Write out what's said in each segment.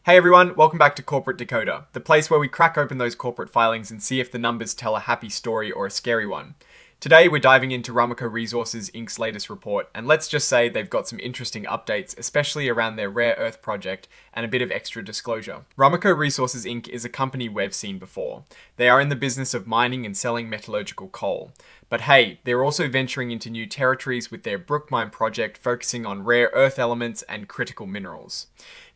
Hey everyone, welcome back to Corporate Decoder, the place where we crack open those corporate filings and see if the numbers tell a happy story or a scary one. Today we're diving into Ramaco Resources Inc.'s latest report, and let's just say they've got some interesting updates, especially around their rare earth project and a bit of extra disclosure. Ramaco Resources Inc. is a company we've seen before. They are in the business of mining and selling metallurgical coal. But hey, they're also venturing into new territories with their Brookmine project focusing on rare earth elements and critical minerals.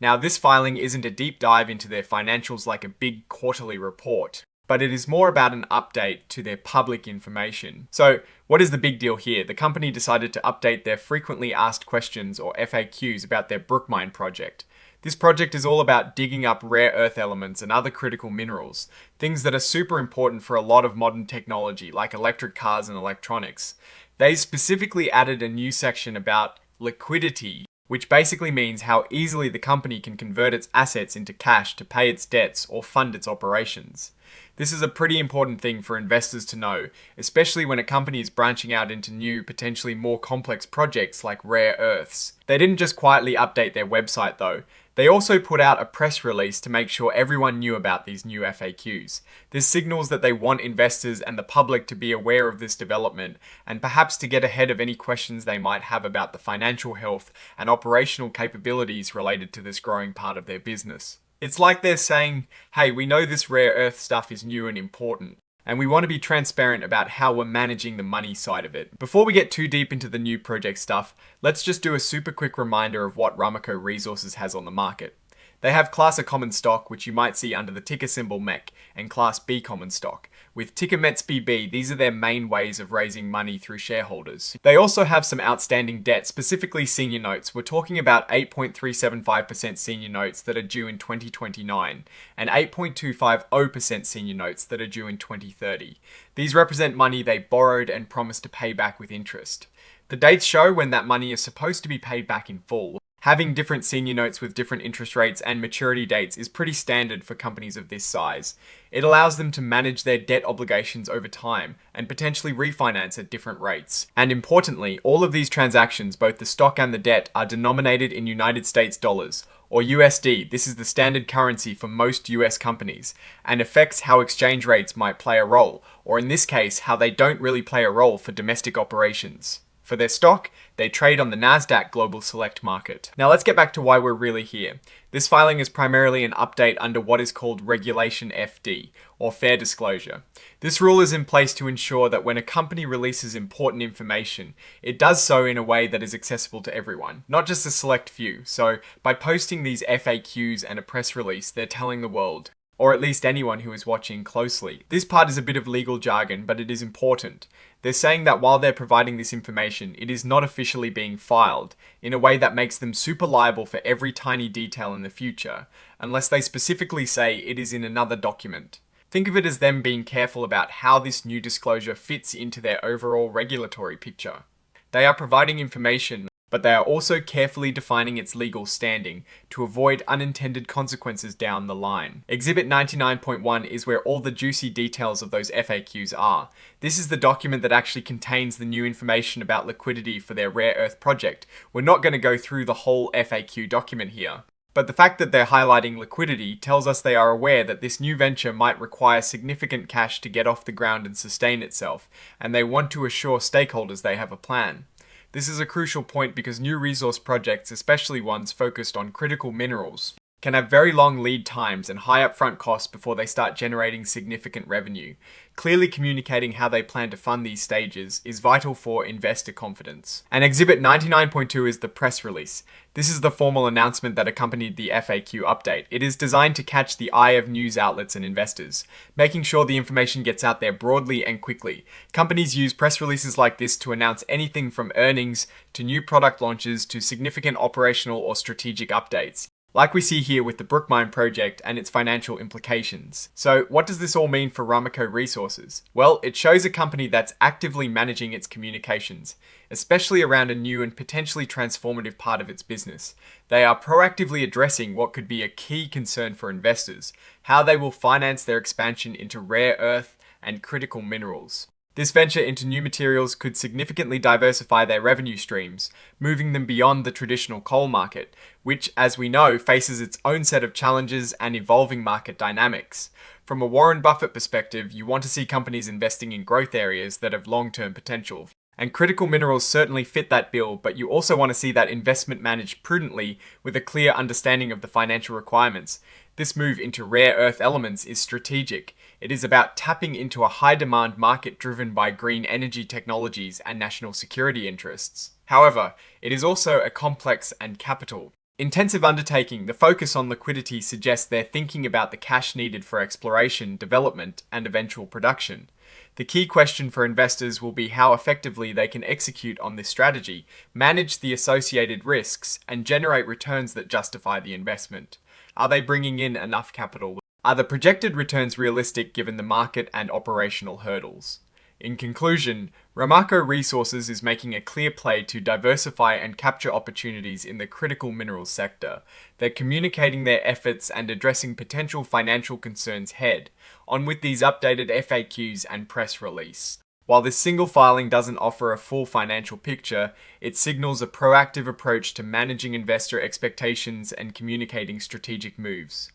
Now, this filing isn't a deep dive into their financials like a big quarterly report, but it is more about an update to their public information. So, what is the big deal here? The company decided to update their frequently asked questions, or FAQs, about their Brookmine project. This project is all about digging up rare earth elements and other critical minerals, things that are super important for a lot of modern technology, like electric cars and electronics. They specifically added a new section about liquidity, which basically means how easily the company can convert its assets into cash to pay its debts or fund its operations. This is a pretty important thing for investors to know, especially when a company is branching out into new, potentially more complex projects like rare earths. They didn't just quietly update their website though. They also put out a press release to make sure everyone knew about these new FAQs. This signals that they want investors and the public to be aware of this development, and perhaps to get ahead of any questions they might have about the financial health and operational capabilities related to this growing part of their business. It's like they're saying, hey, we know this rare earth stuff is new and important, and we want to be transparent about how we're managing the money side of it. Before we get too deep into the new project stuff, let's just do a super quick reminder of what Ramaco Resources has on the market. They have Class A common stock, which you might see under the ticker symbol MEC, and Class B common stock. With ticker METSBB, these are their main ways of raising money through shareholders. They also have some outstanding debt, specifically senior notes. We're talking about 8.375% senior notes that are due in 2029, and 8.250% senior notes that are due in 2030. These represent money they borrowed and promised to pay back with interest. The dates show when that money is supposed to be paid back in full. Having different senior notes with different interest rates and maturity dates is pretty standard for companies of this size. It allows them to manage their debt obligations over time and potentially refinance at different rates. And importantly, all of these transactions, both the stock and the debt, are denominated in United States dollars, or USD. This is the standard currency for most US companies, and affects how exchange rates might play a role, or in this case, how they don't really play a role for domestic operations. For their stock, they trade on the Nasdaq Global Select Market. Now let's get back to why we're really here. This filing is primarily an update under what is called Regulation FD, or Fair Disclosure. This rule is in place to ensure that when a company releases important information, it does so in a way that is accessible to everyone, not just a select few. So by posting these FAQs and a press release, they're telling the world, or at least anyone who is watching closely. This part is a bit of legal jargon, but it is important. They're saying that while they're providing this information, it is not officially being filed, in a way that makes them super liable for every tiny detail in the future, unless they specifically say it is in another document. Think of it as them being careful about how this new disclosure fits into their overall regulatory picture. They are providing information, but they are also carefully defining its legal standing to avoid unintended consequences down the line. Exhibit 99.1 is where all the juicy details of those FAQs are. This is the document that actually contains the new information about liquidity for their rare earth project. We're not going to go through the whole FAQ document here. But the fact that they're highlighting liquidity tells us they are aware that this new venture might require significant cash to get off the ground and sustain itself, and they want to assure stakeholders they have a plan. This is a crucial point because new resource projects, especially ones focused on critical minerals, can have very long lead times and high upfront costs before they start generating significant revenue. Clearly communicating how they plan to fund these stages is vital for investor confidence. And Exhibit 99.2 is the press release. This is the formal announcement that accompanied the FAQ update. It is designed to catch the eye of news outlets and investors, making sure the information gets out there broadly and quickly. Companies use press releases like this to announce anything from earnings to new product launches to significant operational or strategic updates, like we see here with the Brookmine project and its financial implications. So what does this all mean for Ramaco Resources? Well, it shows a company that's actively managing its communications, especially around a new and potentially transformative part of its business. They are proactively addressing what could be a key concern for investors: how they will finance their expansion into rare earth and critical minerals. This venture into new materials could significantly diversify their revenue streams, moving them beyond the traditional coal market, which, as we know, faces its own set of challenges and evolving market dynamics. From a Warren Buffett perspective, you want to see companies investing in growth areas that have long-term potential. And critical minerals certainly fit that bill, but you also want to see that investment managed prudently with a clear understanding of the financial requirements. This move into rare earth elements is strategic. It is about tapping into a high-demand market driven by green energy technologies and national security interests. However, it is also a complex and capital intensive undertaking. The focus on liquidity suggests they're thinking about the cash needed for exploration, development, and eventual production. The key question for investors will be how effectively they can execute on this strategy, manage the associated risks, and generate returns that justify the investment. Are they bringing in enough capital? Are the projected returns realistic given the market and operational hurdles? In conclusion, Ramaco Resources is making a clear play to diversify and capture opportunities in the critical minerals sector. They're communicating their efforts and addressing potential financial concerns head on with these updated FAQs and press release. While this single filing doesn't offer a full financial picture, it signals a proactive approach to managing investor expectations and communicating strategic moves.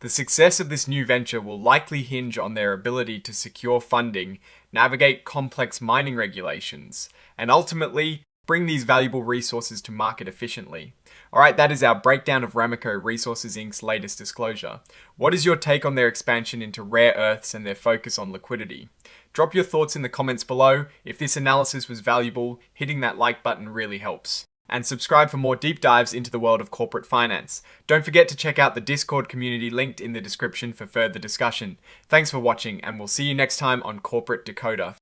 The success of this new venture will likely hinge on their ability to secure funding, navigate complex mining regulations, and ultimately bring these valuable resources to market efficiently. Alright, that is our breakdown of Ramaco Resources Inc.'s latest disclosure. What is your take on their expansion into rare earths and their focus on liquidity? Drop your thoughts in the comments below. If this analysis was valuable, hitting that like button really helps. And subscribe for more deep dives into the world of corporate finance. Don't forget to check out the Discord community linked in the description for further discussion. Thanks for watching, and we'll see you next time on Corporate Decoder.